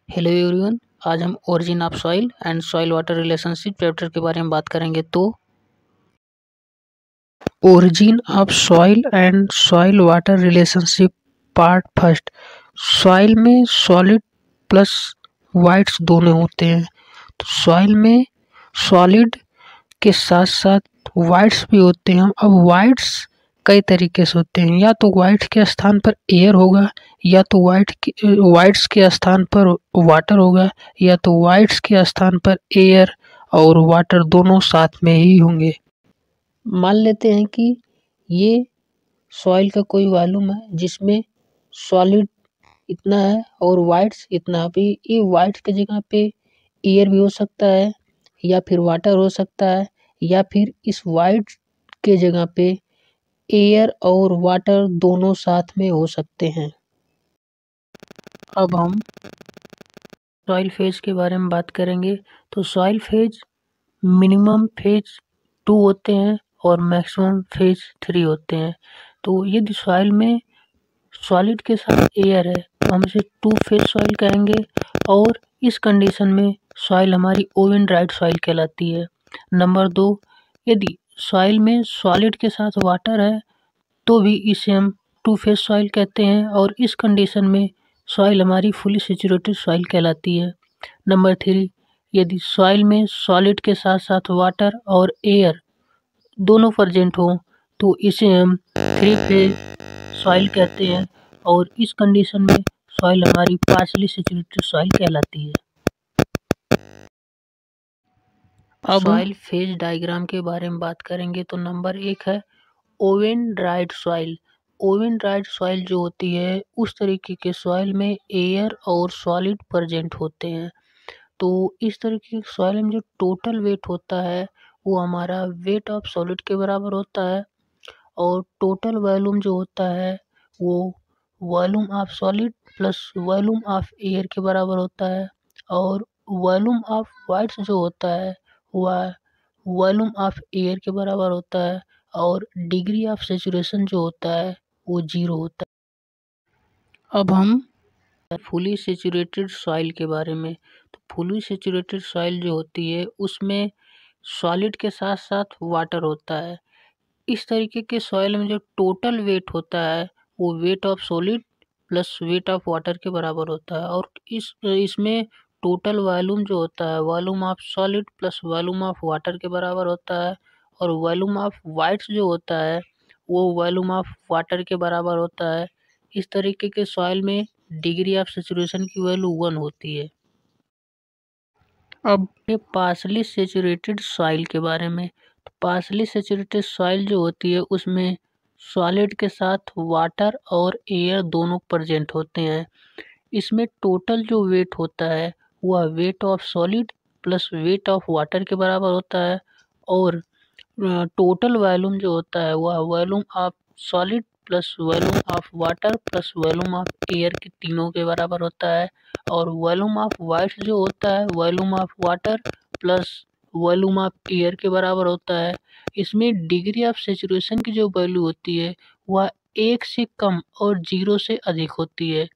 Hello everyone. आज हम origin of soil and soil water relationship chapter के बारे में बात करेंगे। तो origin of soil and soil water relationship part first. Soil में सॉलिड प्लस वाइट्स दोनों होते हैं। तो सॉइल में सॉलिड के साथ साथ वाइट्स भी होते हैं। अब वाइट्स कई तरीके से होते हैं, या तो वाइट्स के स्थान पर एयर होगा, या तो वाइट्स के स्थान पर वाटर होगा, या तो वाइट्स के स्थान पर एयर और वाटर दोनों साथ में ही होंगे। मान लेते हैं कि ये सॉइल का कोई वॉल्यूम है जिसमें सॉलिड इतना है और वाइट्स इतना। अभी ये वाइट्स की जगह पे एयर भी हो सकता है, या फिर वाटर हो सकता है, या फिर इस वाइट के जगह पे एयर और वाटर दोनों साथ में हो सकते हैं। अब हम सॉइल फेज के बारे में बात करेंगे। तो सॉइल फेज मिनिमम फेज 2 होते हैं और मैक्सिमम फेज 3 होते हैं। तो यदि सॉइल में सॉलिड के साथ एयर है तो हम इसे 2 फेज सॉइल कहेंगे, और इस कंडीशन में सॉइल हमारी ओवन ड्राइड सॉइल कहलाती है। नंबर 2, यदि सॉइल में सॉलिड के साथ वाटर है तो भी इसे हम 2 फेज सॉइल कहते हैं, और इस कंडीशन में सॉइल हमारी फुली सैचुरेटेड सॉइल कहलाती है। नंबर 3, यदि सॉइल में सॉलिड के साथ साथ वाटर और एयर दोनों प्रेजेंट हो तो इसे हम 3 फेज सॉइल कहते हैं, और इस कंडीशन में सॉइल हमारी पार्शली सैचुरेटेड सॉइल कहलाती है। अब सॉइल फेज डायग्राम के बारे में बात करेंगे। तो नंबर 1 है oven dried soil. Oven dried soil जो होती है उस तरीके के सॉइल में एयर और सॉलिड प्रेजेंट होते हैं। तो इस तरीके की सॉइल में जो टोटल वेट होता है वो हमारा वेट ऑफ सॉलिड के बराबर होता है, और टोटल वॉल्यूम जो होता है वो volume of solid plus volume of air के बराबर होता है, और वॉल्यूम ऑफ वाइट्स जो होता है वह वॉल्यूम ऑफ एयर के बराबर होता है, और डिग्री ऑफ सैचुरेशन जो होता है वो 0 होता है। अब हम फुली सैचुरेटेड सॉइल के बारे में। तो फुली सैचुरेटेड सॉइल जो होती है उसमें सॉलिड के साथ साथ वाटर होता है। इस तरीके के सॉइल में जो टोटल वेट होता है वो weight of solid plus weight of water के बराबर होता है, और इसमें टोटल वॉल्यूम जो होता है volume of solid plus volume of water के बराबर होता है, और वॉल्यूम ऑफ वाइट्स जो होता है वो वॉल्यूम ऑफ वाटर के बराबर होता है। इस तरीके के सॉइल में डिग्री ऑफ सैचुरेशन की वैल्यू 1 होती है। अब ये पार्शली सैचुरेटेड सॉइल के बारे में। तो पार्शली सैचुरेटेड सॉइल जो होती है उसमें सॉलिड के साथ वाटर और एयर दोनों प्रेजेंट होते हैं। इसमें टोटल जो वेट होता है वह weight of solid plus weight of water के बराबर होता है, और टोटल वॉल्यूम जो होता है वह volume of solid plus volume of water plus volume of air के तीनों के बराबर होता है, और वॉल्यूम ऑफ वाइट्स जो होता है volume of water plus volume of air के बराबर होता है। इसमें डिग्री ऑफ सैचुरेशन की जो वैल्यू होती है वह 1 से कम और 0 से अधिक होती है।